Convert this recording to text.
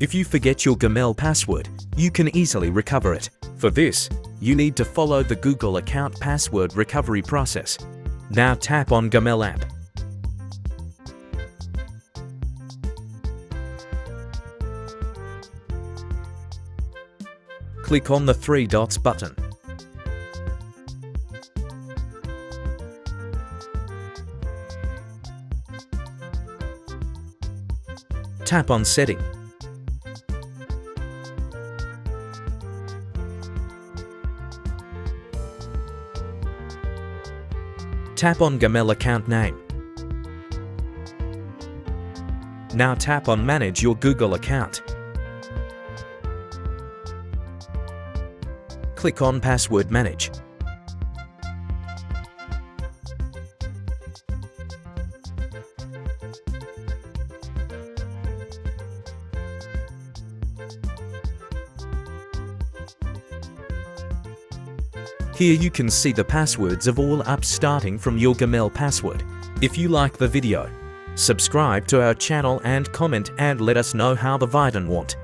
If you forget your Gmail password, you can easily recover it. For this, you need to follow the Google account password recovery process. Now tap on Gmail app. Click on the three dots button. Tap on Setting. Tap on Gmail account name. Now tap on Manage your Google account. Click on Password Manage. Here you can see the passwords of all apps starting from your Gmail password. If you like the video, subscribe to our channel and comment and let us know how the Viden want.